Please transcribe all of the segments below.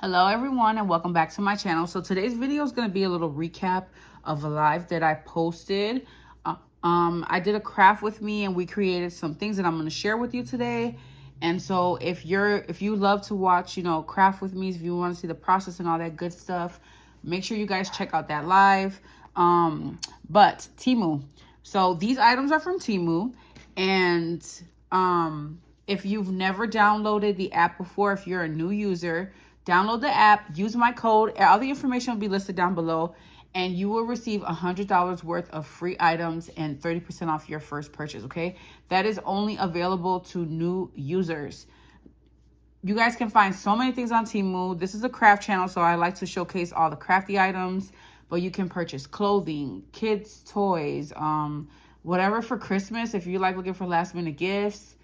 Hello everyone and welcome back to my channel. So today's video is going to be a little recap of a live that I posted. I did a craft with me and we created some things that I'm going to share with you today. And so if you love to watch, craft with me, if you want to see the process and all that good stuff, make sure you guys check out that live. But Temu. So these items are from Temu, and if you've never downloaded the app before, if you're a new user, download the app, use my code. All the information will be listed down below, and you will receive $100 worth of free items and 30% off your first purchase, okay? That is only available to new users. You guys can find so many things on Temu. This is a craft channel, so I like to showcase all the crafty items, but you can purchase clothing, kids' toys, whatever for Christmas if you like looking for last-minute gifts.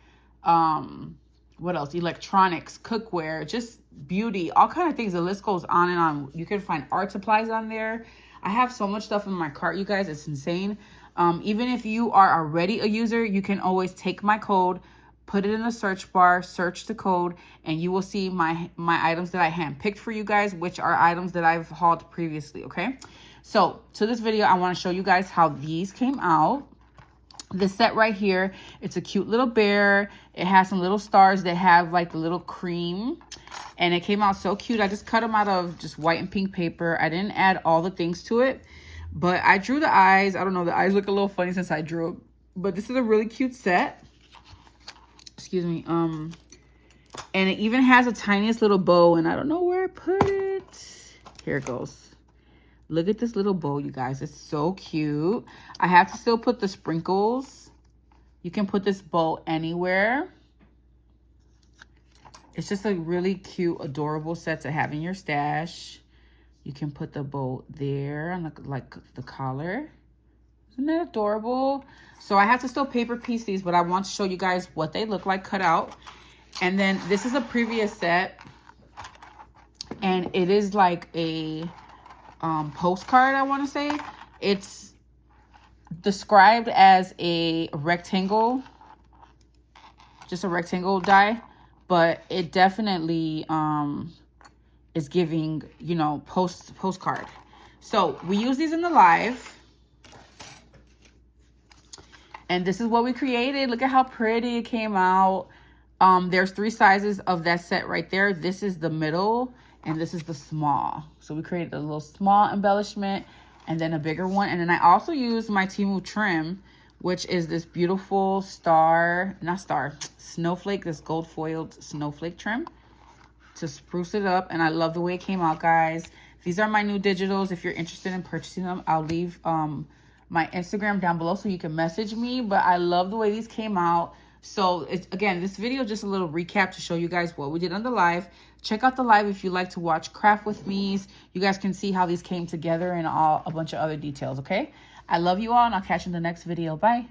What else? Electronics, cookware, just beauty, all kind of things. The list goes on and on. You can find art supplies on there. I have so much stuff in my cart, you guys. It's insane. Even if you are already a user, you can always take my code, put it in the search bar, search the code, and you will see my items that I handpicked for you guys, which are items that I've hauled previously, okay? So to this video, I want to show you guys how these came out. This set right here, it's a cute little bear. It has some little stars that have like the little cream, and it came out so cute. I just cut them out of just white and pink paper. I didn't add all the things to it, but I drew the eyes. I don't know, the eyes look a little funny since I drew it, but this is a really cute set. Excuse me. And it even has a tiniest little bow, and I don't know where I put it. Here it goes. Look at this little bow, you guys. It's so cute. I have to still put the sprinkles. You can put this bow anywhere. It's just a really cute, adorable set to have in your stash. You can put the bow there on the collar. Isn't that adorable? So I have to still paper piece these, but I want to show you guys what they look like cut out. And then this is a previous set, and it is like a postcard, I want to say. It's described as a rectangle, just a rectangle die, but it definitely is giving, postcard. So we use these in the live, and this is what we created. Look at how pretty it came out. There's 3 sizes of that set right there. This is the middle, and this is the small. So we created a little small embellishment and then a bigger one. And then I also used my Temu trim, which is this beautiful snowflake, this gold foiled snowflake trim to spruce it up. And I love the way it came out, guys. These are my new digitals. If you're interested in purchasing them, I'll leave my Instagram down below so you can message me. But I love the way these came out. So again, this video is just a little recap to show you guys what we did on the live. Check out the live if you like to watch craft with me's. You guys can see how these came together and a bunch of other details, okay? I love you all, and I'll catch you in the next video. Bye.